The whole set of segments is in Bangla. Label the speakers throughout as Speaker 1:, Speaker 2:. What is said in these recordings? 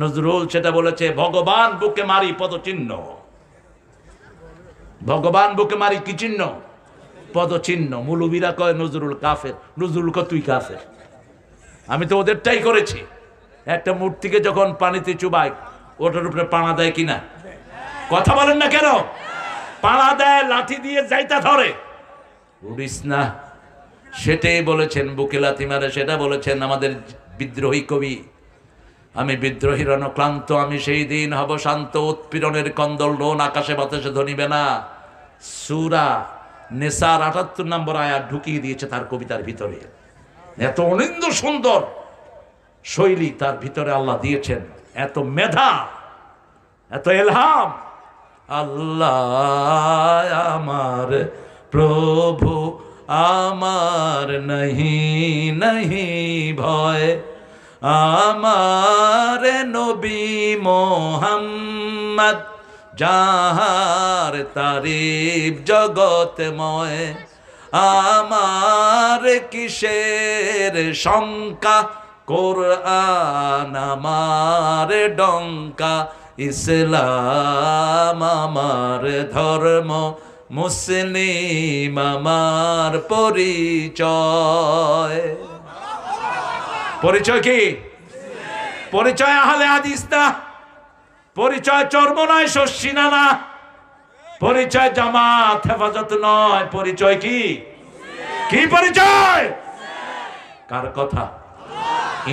Speaker 1: নজরুল সেটা বলেছে, ভগবান বুকে মারি পদচিহ্ন। ভগবান বুকে মারি কি চিহ্ন? পদচিহ্ন। মৌলবীরা কয় নজরুল কাফের, নজরুল কয় তুই কাফের। আমি তো ওদেরটাই করেছি। একটা মূর্তিকে যখন পানিতে চুবাই, ওটার উপরে পাড়া দেয় কিনা? কথা বলেন না কেন? পাড়া দেয়, লাঠি দিয়ে যাইতা ধরে, উড়িস না। সেটাই বলেছেন বুকে লাথি মারে, সেটা বলেছেন আমাদের বিদ্রোহী কবি। আমি বিদ্রোহী রণক্লান্ত, আমি সেই দিন হব শান্ত, উৎপীড়নের কন্দল রোন আকাশে বাতাসে ধনিবে না। সূরা নেসার ৭৮ নম্বর আয়াত ঢুকিয়ে দিয়েছে তার কবিতার ভিতরে। এত অনিন্দ সুন্দর শৈলী তার ভিতরে আল্লাহ দিয়েছেন, এত মেধা, এত এলহাম। আল্লাহ আমার প্রভু আমার নহি নহি ভয়, আমার নবী মোহাম্মদ যাহার তারিফ জগতময়, আমার কিসের শঙ্কা, কোরআন আমার ডঙ্কা, ইসলাম আমার ধর্ম, মুসলিম আমার পরিচয়। পরিচয় কি? পরিচয় আহলে হাদিস না, পরিচয় চর্মনায় শস্যিনা না, পরিচয় জামাত হেফাজত নয়। পরিচয় কি? কি পরিচয়? কার কথা?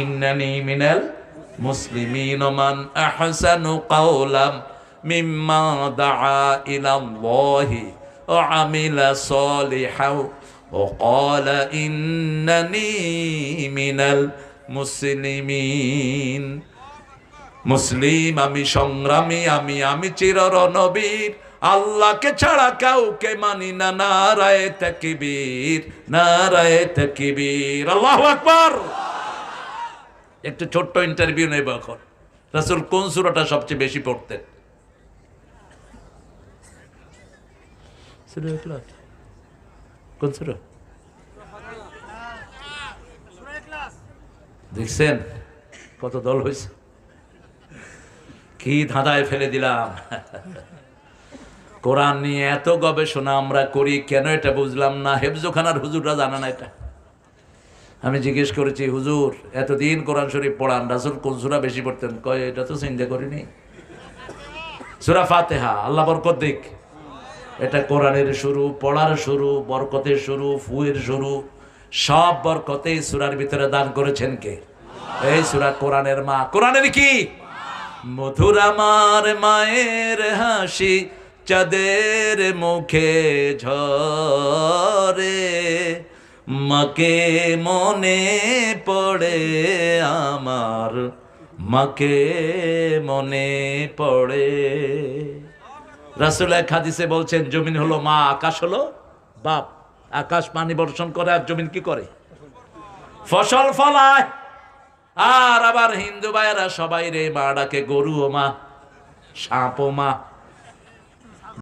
Speaker 1: ইন্নানি মিনাল মুসলিমিন মান আহসানু কাওলাম মিম্মা দাআ ইলাল্লাহি ওয়া আমিলা সলিহাও ওয়া ক্বালা ইন্নানি মিনাল মুসলিমিন। মুসলিম আমি, সংগ্রামী আমি, আমি চিররণবীর, আল্লাহকে ছাড়া কাউকে মানি না। নারায়ে তাকবীর, নারায়ে তাকবীর, আল্লাহু আকবার। একটু ছোট্ট ইন্টারভিউ নেব এখন। রাসূল কোন সূরাটা সবচেয়ে বেশি পড়তেন? সূরা ইখলাস। কোন সূরা? দেখছেন কত দল হয়েছে, কি ধাঁধায় ফেলে দিলাম। কোরআন নিয়ে এত গবেষণা আমরা করি কেন, এটা বুঝলাম না। হেফজোখানার হুজুররা জানা না এটা। আমি জিজ্ঞেস করেছি, হুজুর এতদিন কোরআন শরীফ পড়ান, রাসূল কোন সূরা বেশি পড়তেন? কয় এটা তো চিন্তা করিনি। সূরা ফাতিহা, আল্লাহ বরকত দিক। এটা কোরআনের শুরু, পড়ার শুরু, বরকতের শুরু, ফুয়ের শুরু, সব বরকতে সূরার ভিতরে দান করেছেন কে? এই সূরা কোরআনের মা। কোরআনের কি? মধুর আমার মায়ের হাসি চাঁদের মুখে ঝরে, মাকে মনে পড়ে আমার, মাকে মনে পড়ে। রাসূল এক হাদিসে বলছেন, জমিন হলো মা, আকাশ হলো বাপ। আকাশ পানি বর্ষণ করে আর জমিন কি করে? ফসল ফলায়। আর আবার হিন্দু ভাইয়েরা সবাই রে মা ডাকে, গরু ও মা, সাপ ও মা।